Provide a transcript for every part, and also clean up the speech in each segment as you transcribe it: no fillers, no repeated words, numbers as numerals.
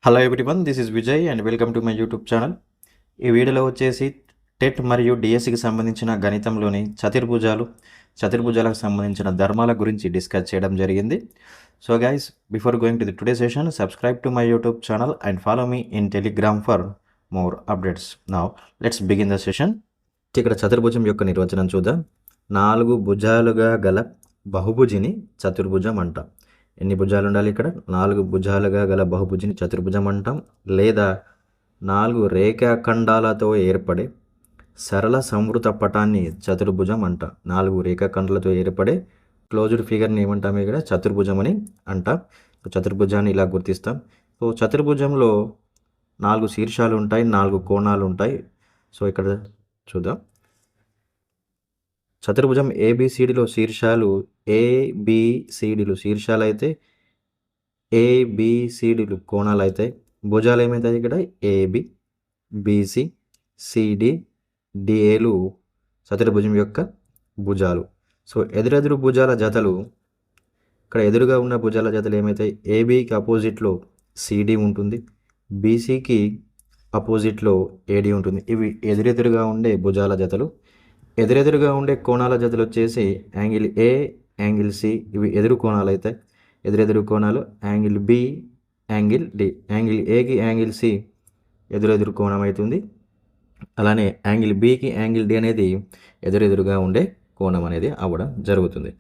Hello everyone, this is Vijay and welcome to my YouTube channel. ఈ వీడియోలో వచ్చేసి TET మరియు డిఎస్సికి సంబంధించిన గణితంలోని చతుర్భుజాలకు సంబంధించిన ధర్మాల గురించి డిస్కస్ చేయడం జరిగింది. So guys, before going to the today session, subscribe to my YouTube channel and follow me in Telegram for more updates. Now let's begin the session. ఇక్కడ చతుర్భుజం యొక్క నిర్వచనం చూద్దాం. 4 భుజాలుగా గల బహుభుజిని చతుర్భుజం అంటాం. ఎన్ని భుజాలు ఉండాలి? ఇక్కడ 4 భుజాలుగా గల బహుభుజిని చతుర్భుజం అంటాం. లేదా 4 రేఖాఖండాలతో ఏర్పడే సరళ సంవృత పటాన్ని చతుర్భుజం అంటాం. 4 రేఖాఖండాలతో ఏర్పడే క్లోజ్డ్ ఫిగర్ని ఏమంటాం? ఇక్కడ చతుర్భుజం అని అంటాం. చతుర్భుజాన్ని ఇలా గుర్తిస్తాం. సో చతుర్భుజంలో 4 శీర్షాలు ఉంటాయి, 4 కోణాలు ఉంటాయి. సో ఇక్కడ చూద్దాం. చతుర్భుజం ఏబిసిడిలో శీర్షాలు ఏబిసిడిలు శీర్షాలు అయితే, ఏబిసిడిలు కోణాలు అయితే, భుజాలు ఏమవుతాయి? ఇక్కడ ఏబి, బీసీ, సిడి, డిఏలు చతుర్భుజం యొక్క భుజాలు. సో ఎదురెదురు భుజాల జతలు, ఇక్కడ ఎదురుగా ఉన్న భుజాల జతలు ఏమవుతాయి? ఏబికి అపోజిట్లో సిడి ఉంటుంది, బీసీకి అపోజిట్లో ఏడి ఉంటుంది. ఇవి ఎదురెదురుగా ఉండే భుజాల జతలు. ఎదురెదురుగా ఉండే కోణాల జతలు వచ్చేసి యాంగిల్ ఏ, యాంగిల్ సి, ఇవి ఎదురు కోణాలు అవుతాయి. ఎదురెదురు కోణాలు angle B, angle D. Angle ఏకి యాంగిల్ సి ఎదురెదురు కోణం అవుతుంది. అలానే యాంగిల్ బికి యాంగిల్ డి అనేది ఎదురెదురుగా ఉండే కోణం అనేది అవ్వడం జరుగుతుంది.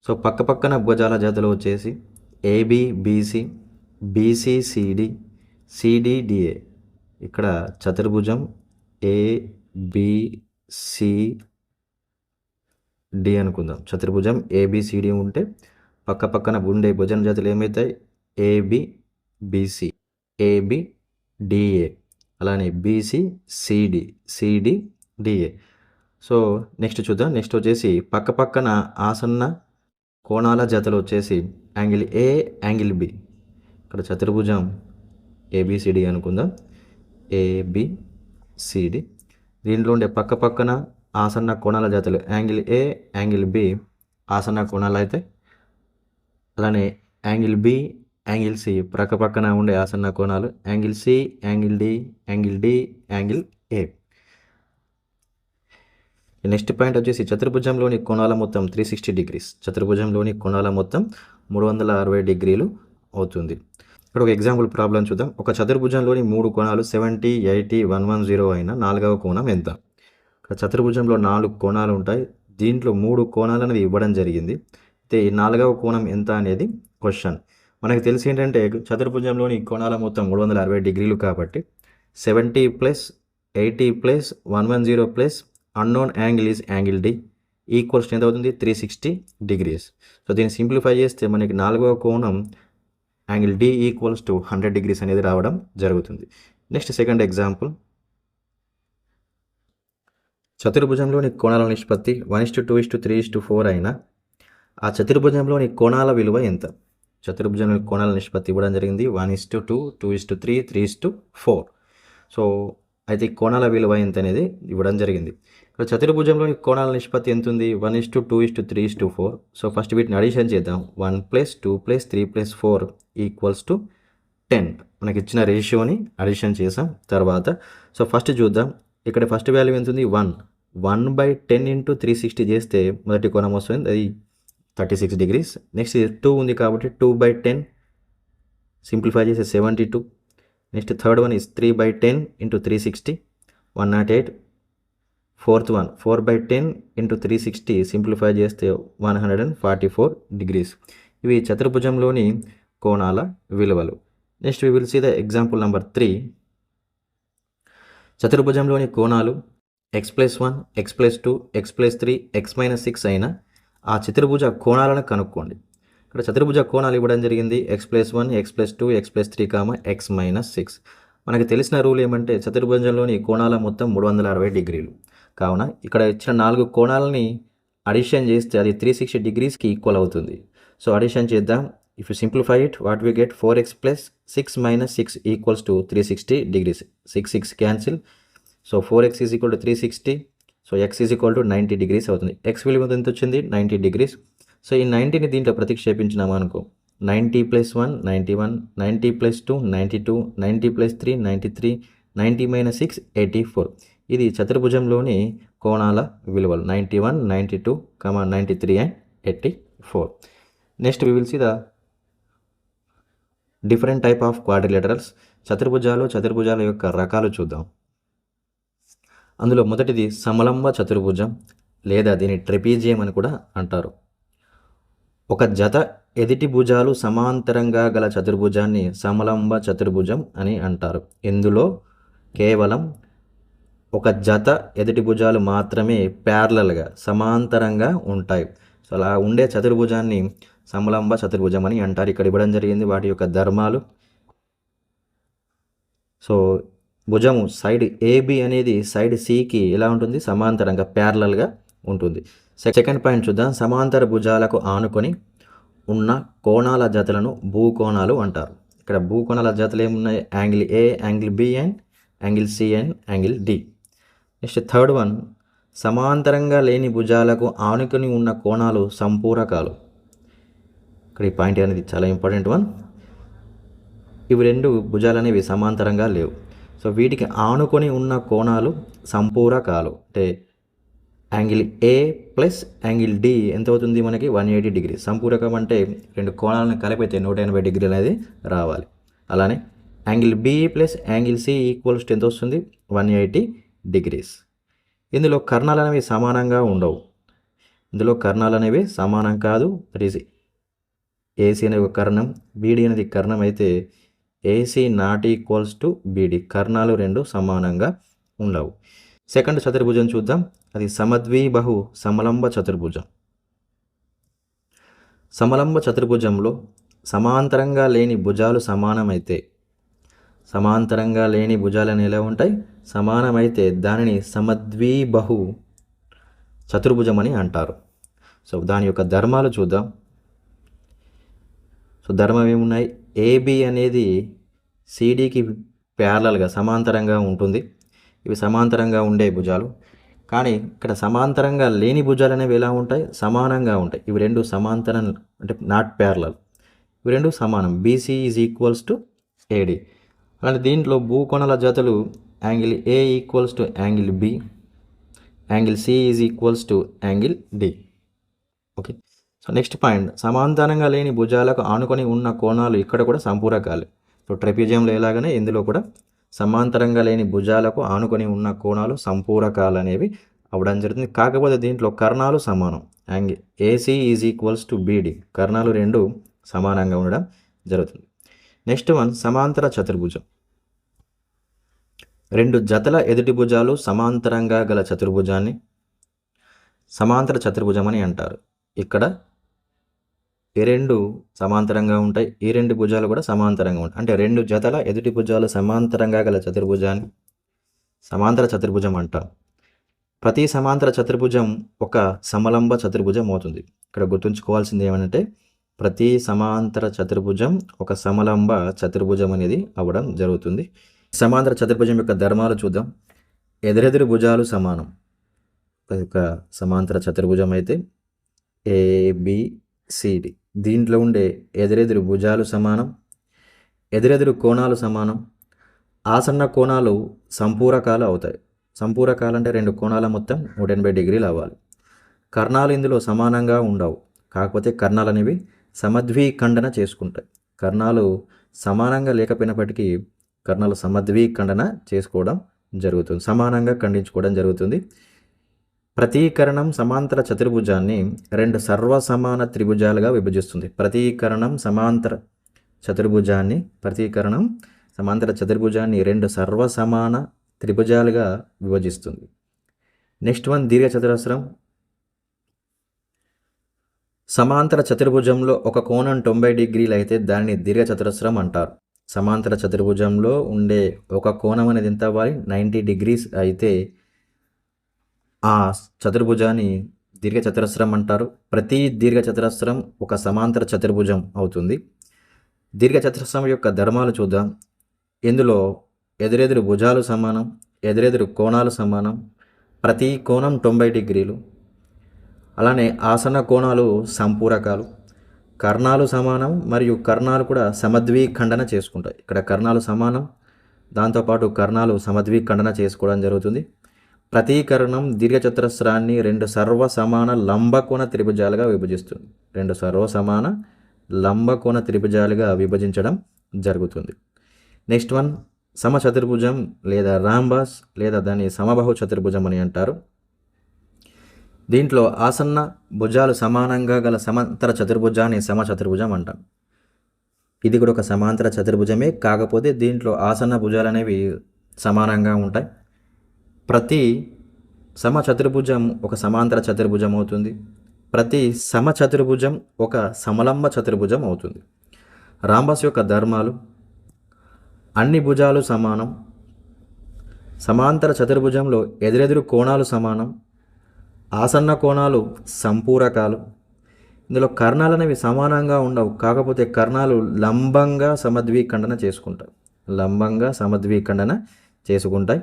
సో పక్క పక్కన భుజాల జతలు వచ్చేసి AB BC, BC CD, CD DA. ఇక్కడ చతుర్భుజం ఏబిసి డి అనుకుందాం. చతుర్భుజం ఏబిసిడి ఉంటే పక్క పక్కన ఉండే భుజన జతలు ఏమవుతాయి? ఏబి బీసీ, ఏబి డిఏ, అలానే BC CD, CD DA. So next చూద్దాం. నెక్స్ట్ వచ్చేసి పక్క పక్కన ఆసన్న కోణాల జతలు వచ్చేసి యాంగిల్ ఏ, యాంగిల్ బి. ఇక్కడ చతుర్భుజం ఏబిసిడి అనుకుందాం, ఏబిసిడి. దీంట్లో ఉండే పక్క పక్కన ఆసన్న కోణాల జతలు యాంగిల్ ఏ, యాంగిల్ బి ఆసన్న కోణాలు అయితే, అలానే యాంగిల్ బి, యాంగిల్ సి ప్రక్క పక్కన ఉండే ఆసన్న కోణాలు angle C, angle D, angle D, angle A. Next point వచ్చేసి చతుర్భుజంలోని కోణాల మొత్తం 360 డిగ్రీస్. చతుర్భుజంలోని కోణాల మొత్తం 360 డిగ్రీలు అవుతుంది. ఇక్కడ ఒక ఎగ్జాంపుల్ ప్రాబ్లం చూద్దాం. ఒక చతుర్భుజంలోని 3 కోణాలు 70, 80, 110 అయిన 4వ కోణం ఎంత? చతుర్భుజంలో 4 కోణాలు ఉంటాయి. దీంట్లో 3 కోణాలు అనేది ఇవ్వడం జరిగింది. అయితే ఈ 4వ కోణం ఎంత అనేది క్వశ్చన్. మనకు తెలిసి ఏంటంటే చతుర్భుజంలోని కోణాల మొత్తం 360 డిగ్రీలు కాబట్టి 70 plus 80 plus 110 plus unknown angle is angle D equals ఎంత అవుతుంది? 360 డిగ్రీస్. సో దీన్ని సింప్లిఫై చేస్తే మనకి 4వ కోణం angle D equals to 100 degrees అనేది రావడం జరుగుతుంది. Next second example. చతుర్భుజంలోని కోణాల నిష్పత్తి 1:2:3:4 అయినా ఆ చతుర్భుజంలోని కోణాల విలువ ఎంత? చతుర్భుజంలోని కోణాల నిష్పత్తి ఇవ్వడం జరిగింది 1:2, 2:3, 3:4. సో అయితే కోణాల విలువ ఎంత అనేది ఇవ్వడం జరిగింది. ఇక్కడ చతుర్భుజంలోని కోణాల నిష్పత్తి ఎంత ఉంది? 1:2:3:4. సో ఫస్ట్ వీటిని అడిషన్ చేద్దాం. 1 + 2 + 3 + 4 = 10. మనకి ఇచ్చిన రేషియోని అడిషన్ చేసాం. తర్వాత సో ఫస్ట్ చూద్దాం. ఇక్కడ ఫస్ట్ వాల్యూ ఎంత ఉంది? 1/10 × 360 చేస్తే మొదటి కోణం వస్తుంది, అది 36 డిగ్రీస్. నెక్స్ట్ 2 ఉంది కాబట్టి 2/10 సింప్లిఫై చేస్తే 72. Next third one is 3/10 × 360 108. Fourth one 4/10 × 360 simplify చేస్తే 144 డిగ్రీస్. ఇవి చతుర్భుజంలోని కోణాల విలువలు. Next we will see the example number 3. చతుర్భుజంలోని కోణాలు x+1, x+2, x+3, x-6 అయిన ఆ చతుర్భుజ కోణాలను కనుక్కోండి. ఇక్కడ చతుర్భుజ కోణాలు ఇవ్వడం జరిగింది x+1, x+2, x+3, x-6. మనకి తెలిసిన రూల్ ఏమంటే చతుర్భుజంలోని కోణాల మొత్తం 360 డిగ్రీలు. కావున ఇక్కడ ఇచ్చిన 4 కోణాలని అడిషన్ చేస్తే అది 360 డిగ్రీస్కి ఈక్వల్ అవుతుంది. సో అడిషన్ చేద్దాం. If you simplify it, what we get? 4x + 6 - 6 = 360 degrees. 6 cancel. So 4x = 360. So x = 90 degrees అవుతుంది. x విలువ ఎంత వచ్చింది? 90 డిగ్రీస్. సో ఈ 90ని దీంట్లో ప్రతిక్షేపించినాము అనుకో, 90 + 1 91, 90 + 2 92, 90 + 3 93, 90 - 6 84. ఇది చతుర్భుజంలోని కోణాల విలువలు 91, 92, 93 and 84. Next we will see the different type of quadrilaterals. చతుర్భుజాల యొక్క రకాలు చూద్దాం. అందులో మొదటిది సమలంబ చతుర్భుజం లేదా దీని ట్రెపీజియం అని కూడా అంటారు. ఒక జత ఎదుటి భుజాలు సమాంతరంగా గల చతుర్భుజాన్ని సమలంబ చతుర్భుజం అని అంటారు. ఇందులో కేవలం ఒక జత ఎదుటి భుజాలు మాత్రమే ప్యారలల్గా సమాంతరంగా ఉంటాయి. సో అలా ఉండే చతుర్భుజాన్ని సమలంబ చతుర్భుజం అని అంటారు. ఇక్కడ ఇవ్వడం జరిగింది వాటి యొక్క ధర్మాలు. సో భుజము సైడ్ ఏబి అనేది సైడ్ సికి ఎలా ఉంటుంది, సమాంతరంగా ప్యారలల్గా ఉంటుంది. సెకండ్ పాయింట్ చూద్దాం. సమాంతర భుజాలకు ఆనుకొని ఉన్న కోణాల జతలను భూకోణాలు అంటారు. ఇక్కడ భూకోణాల జతలు ఏమున్నాయి, angle A, angle B and angle C and angle D. Next third one, సమాంతరంగా లేని భుజాలకు ఆనుకొని ఉన్న కోణాలు సంపూరకాలు. ఇక్కడ ఈ పాయింట్ అనేది చాలా ఇంపార్టెంట్ వన్. ఇవి రెండు భుజాలు అనేవి సమాంతరంగా లేవు. సో వీటికి ఆనుకొని ఉన్న కోణాలు సంపూరకాలు. అంటే angle A plus angle D ఎంత అవుతుంది మనకి, 180 డిగ్రీ. సంపూరకం అంటే రెండు కోణాలను కలిపితే 180 డిగ్రీలు అనేది రావాలి. అలానే angle B plus angle C equals ఎంత వస్తుంది, 180 డిగ్రీస్. ఇందులో కర్ణాలు అనేవి సమానంగా ఉండవు. ఇందులో కర్ణాలు అనేవి సమానం కాదు. దట్ ఈస్ ఏసీ అనేది ఒక కర్ణం, బీడీ అనేది కర్ణం అయితే AC not equals to BD. కర్ణాలు రెండు సమానంగా ఉండవు. సెకండ్ చతుర్భుజం చూద్దాం. అది సమద్విబాహు సమలంబ చతుర్భుజం. సమలంబ చతుర్భుజంలో సమాంతరంగా లేని భుజాలు సమానమైతే, సమాంతరంగా లేని భుజాలు ఎలా ఉంటాయి, సమానమైతే దానిని సమద్విబాహు చతుర్భుజం అని అంటారు. సో దాని యొక్క ధర్మాలు చూద్దాం. సో ధర్మం ఏమున్నాయి, ఏబి అనేది సిడికి ప్యారలల్గా సమాంతరంగా ఉంటుంది. ఇవి సమాంతరంగా ఉండే భుజాలు. కానీ ఇక్కడ సమాంతరంగా లేని భుజాలు అనేవి ఎలా ఉంటాయి, సమానంగా ఉంటాయి. ఇవి రెండు సమాంతరం అంటే నాట్ ప్యారలల్. ఇవి రెండు సమానం. BC is equals to AD. అలాంటి దీంట్లో భూకోణాల జతలు angle A equals to angle B, angle C is equals to angle D. Okay. So next point, సమాంతరంగా లేని భుజాలకు ఆనుకొని ఉన్న కోణాలు ఇక్కడ కూడా సంపూరకాలు. సో ట్రెపీజియంలో ఎలాగనే ఇందులో కూడా సమాంతరంగా లేని భుజాలకు ఆనుకొని ఉన్న కోణాలు సంపూరకాలు అనేవి అవ్వడం జరుగుతుంది. కాకపోతే దీంట్లో కర్ణాలు సమానం. Angle AC is equals to BD. కర్ణాలు రెండు సమానంగా ఉండడం జరుగుతుంది. నెక్స్ట్ వన్, సమాంతర చతుర్భుజం. రెండు జతల ఎదుటి భుజాలు సమాంతరంగా గల చతుర్భుజాన్ని సమాంతర చతుర్భుజం అని అంటారు. ఇక్కడ ఈ రెండు సమాంతరంగా ఉంటాయి, ఈ రెండు భుజాలు కూడా సమాంతరంగా ఉంటాయి. అంటే రెండు జతల ఎదుటి భుజాలు సమాంతరంగా గల చతుర్భుజాన్ని సమాంతర చతుర్భుజం అంటాం. ప్రతి సమాంతర చతుర్భుజం ఒక సమలంబ చతుర్భుజం అవుతుంది. ఇక్కడ గుర్తుంచుకోవాల్సింది ఏమంటే ప్రతి సమాంతర చతుర్భుజం ఒక సమలంబ చతుర్భుజం అనేది అవ్వడం జరుగుతుంది. సమాంతర చతుర్భుజం యొక్క ధర్మాలు చూద్దాం. ఎదురెదురు భుజాలు సమానం. ఒక సమాంతర చతుర్భుజం అయితే ఏబిసిడి, దీంట్లో ఉండే ఎదురెదురు భుజాలు సమానం, ఎదురెదురు కోణాలు సమానం. ఆసన్న కోణాలు సంపూరకాలు అవుతాయి. సంపూరకాలు అంటే రెండు కోణాల మొత్తం 180 డిగ్రీలు అవ్వాలి. కర్ణాలు ఇందులో సమానంగా ఉండవు. కాకపోతే కర్ణాలు అనేవి సమద్విఖండన చేసుకుంటాయి. కర్ణాలు సమానంగా లేకపోయినప్పటికీ కర్ణాలు సమద్విఖండన చేసుకోవడం జరుగుతుంది, సమానంగా ఖండించుకోవడం జరుగుతుంది. ప్రతీకరణం సమాంతర చతుర్భుజాన్ని రెండు సర్వసమాన త్రిభుజాలుగా విభజిస్తుంది. ప్రతీకరణం సమాంతర చతుర్భుజాన్ని రెండు సర్వసమాన త్రిభుజాలుగా విభజిస్తుంది. నెక్స్ట్ వన్, దీర్ఘచతురస్రం. సమాంతర చతుర్భుజంలో ఒక కోణం 90 డిగ్రీలు అయితే దానిని దీర్ఘచతురస్రం అంటారు. సమాంతర చతుర్భుజంలో ఉండే ఒక కోణం అనేది ఎంత అవ్వాలి, 90 డిగ్రీస్ అయితే ఆ చతుర్భుజాన్ని దీర్ఘచతురస్రం అంటారు. ప్రతి దీర్ఘచతురస్రం ఒక సమాంతర చతుర్భుజం అవుతుంది. దీర్ఘచతురస్రం యొక్క ధర్మాలు చూద్దాం. ఇందులో ఎదురెదురు భుజాలు సమానం, ఎదురెదురు కోణాలు సమానం, ప్రతి కోణం 90 డిగ్రీలు. అలానే ఆసన్న కోణాలు సంపూరకాలు. కర్ణాలు సమానం మరియు కర్ణాలు కూడా సమద్విఖండన చేసుకుంటాయి. ఇక్కడ కర్ణాలు సమానం, దాంతోపాటు కర్ణాలు సమద్విఖండన చేసుకోవడం జరుగుతుంది. ప్రతి కర్ణం దీర్ఘచతురస్రాన్ని 2 సర్వసమాన లంబకోణ త్రిభుజాలుగా విభజిస్తుంది. 2 సర్వసమాన లంబకోణ త్రిభుజాలుగా విభజించడం జరుగుతుంది. నెక్స్ట్ వన్, సమచతుర్భుజం లేదా రాంబాస్ లేదా దాన్ని సమబాహు చతుర్భుజం అని అంటారు. దీంట్లో ఆసన్న భుజాలు సమానంగా గల సమాంతర చతుర్భుజాన్ని సమచతుర్భుజం అంటాం. ఇది కూడా ఒక సమాంతర చతుర్భుజమే, కాకపోతే దీంట్లో ఆసన్న భుజాలు అనేవి సమానంగా ఉంటాయి. ప్రతి సమచతుర్భుజం ఒక సమాంతర చతుర్భుజం అవుతుంది. ప్రతి సమచతుర్భుజం ఒక సమలంబ చతుర్భుజం అవుతుంది. రాంబస్ యొక్క ధర్మాలు: అన్ని భుజాలు సమానం, సమాంతర చతుర్భుజంలో ఎదురెదురు కోణాలు సమానం, ఆసన్న కోణాలు సంపూరకాలు. ఇందులో కర్ణాలు అనేవి సమానంగా ఉండవు, కాకపోతే కర్ణాలు లంబంగా సమద్విఖండన చేసుకుంటాయి. లంబంగా సమద్విఖండన చేసుకుంటాయి.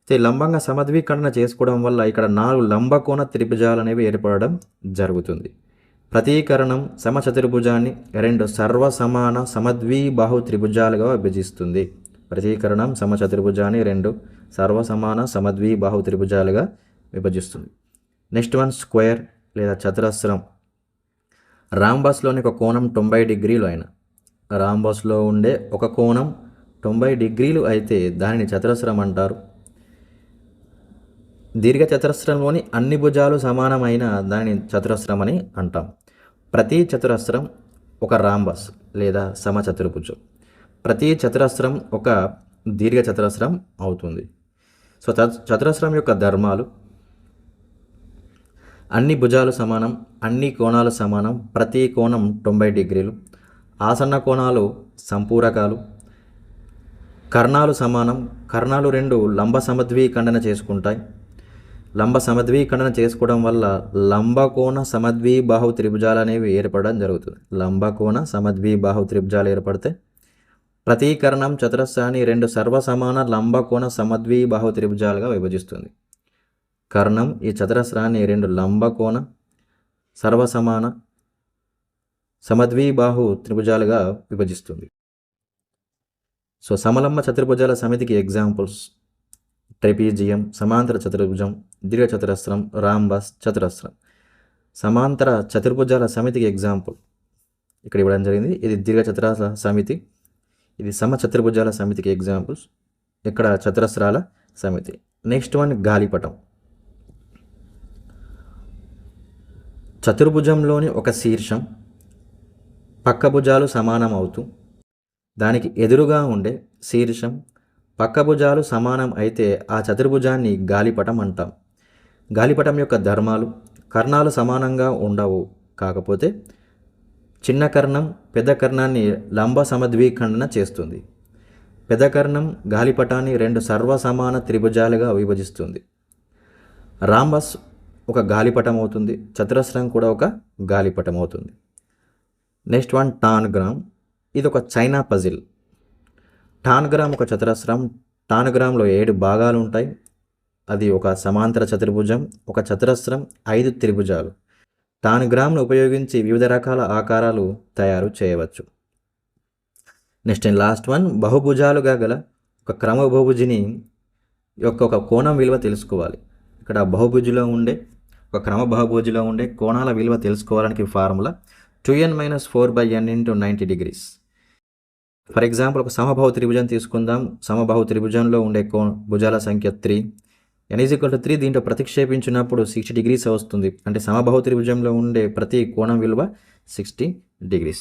లంబంగా సమద్విఖండన చేసుకోవడం వల్ల ఇక్కడ 4 లంబకోణ త్రిభుజాలు అనేవి ఏర్పడడం జరుగుతుంది. ప్రతి కర్ణం సమచతుర్భుజాన్ని 2 సర్వసమాన సమద్విబాహు త్రిభుజాలుగా విభజిస్తుంది. ప్రతి కర్ణం సమచతుర్భుజాన్ని 2 సర్వసమాన సమద్విబాహు త్రిభుజాలుగా విభజిస్తుంది. నెక్స్ట్ వన్, స్క్వేర్ లేదా చతురస్రం. రాంబస్లోని ఒక కోణం 90 డిగ్రీలు అయిన రాంబస్లో ఉండే ఒక కోణం 90 డిగ్రీలు అయితే దానిని చతురస్రం అంటారు. దీర్ఘచతురస్రంలోని అన్ని భుజాలు సమానమైన దానిని చతురస్రం అని అంటాం. ప్రతి చతురస్రం ఒక రాంబస్ లేదా సమచతుర్భుజం. ప్రతి చతురస్రం ఒక దీర్ఘచతురస్రం అవుతుంది. సో చతురస్రం యొక్క ధర్మాలు: అన్ని భుజాలు సమానం, అన్ని కోణాలు సమానం, ప్రతి కోణం 90 డిగ్రీలు, ఆసన్న కోణాలు సంపూరకాలు, కర్ణాలు సమానం, కర్ణాలు 2 లంబ సమద్విఖండన చేసుకుంటాయి. లంబ సమద్విఖండన చేసుకోవడం వల్ల లంబకోణ సమద్విబాహు త్రిభుజాలు అనేవి ఏర్పడడం జరుగుతుంది. లంబకోణ సమద్విబాహు త్రిభుజాలు ఏర్పడితే ప్రతి కర్ణం చతురస్రాన్ని 2 సర్వసమాన లంబకోణ సమద్విబాహు త్రిభుజాలుగా విభజిస్తుంది. కర్ణం ఈ చతురస్రాన్ని 2 లంబకోణ సర్వసమాన సమద్విబాహు త్రిభుజాలుగా విభజిస్తుంది. సో సమలంబ చతుర్భుజాల సమితికి ఎగ్జాంపుల్స్: ట్రెపీజియం, సమాంతర చతుర్భుజం, దీర్ఘచతురస్రం, రాంబస్, చతురస్రం. సమాంతర చతుర్భుజాల సమితికి ఎగ్జాంపుల్ ఇక్కడ ఇవ్వడం జరిగింది. ఇది దీర్ఘచతురస్ర సమితి, ఇది సమచతుర్భుజాల సమితికి ఎగ్జాంపుల్స్. ఇక్కడ చతురస్రాల సమితి. నెక్స్ట్ వన్, గాలిపటం. చతుర్భుజంలోని ఒక శీర్షం పక్క భుజాలు సమానం అవుతూ దానికి ఎదురుగా ఉండే శీర్షం పక్క భుజాలు సమానం అయితే ఆ చతుర్భుజాన్ని గాలిపటం అంటాం. గాలిపటం యొక్క ధర్మాలు: కర్ణాలు సమానంగా ఉండవు, కాకపోతే చిన్న కర్ణం పెద్ద కర్ణాన్ని లంబ సమద్విఖండన చేస్తుంది. పెద్ద కర్ణం గాలిపటాన్ని 2 సర్వసమాన త్రిభుజాలుగా విభజిస్తుంది. రాంబస్ ఒక గాలిపటం అవుతుంది, చతురస్రం కూడా ఒక గాలిపటం అవుతుంది. Next one, tangram. ఇది ఒక చైనా పజిల్. టాన్గ్రామ్ ఒక చతురస్రం. టాన్గ్రామ్లో 7 భాగాలు ఉంటాయి. అది ఒక సమాంతర చతుర్భుజం, ఒక చతురస్రం, 5 త్రిభుజాలు. టాన్గ్రామ్ను ఉపయోగించి వివిధ రకాల ఆకారాలు తయారు చేయవచ్చు. నెక్స్ట్ అండ్ లాస్ట్ వన్, బహుభుజాలుగా గల ఒక క్రమ బహుభుజిని యొక్క ఒక కోణం విలువ తెలుసుకోవాలి. ఇక్కడ బహుభుజిలో ఉండే ఒక క్రమ బహుభుజిలో ఉండే కోణాల విలువ తెలుసుకోవడానికి formula 2n - 4/n × 90 degrees. For example ఒక సమబాహు త్రిభుజం తీసుకుందాం. సమబాహు త్రిభుజంలో ఉండే భుజాల సంఖ్య 3, n = 3. దీంట్లో ప్రతిక్షేపించినప్పుడు 60 degrees వస్తుంది. అంటే సమబాహు త్రిభుజంలో ఉండే ప్రతి కోణం విలువ 60 degrees.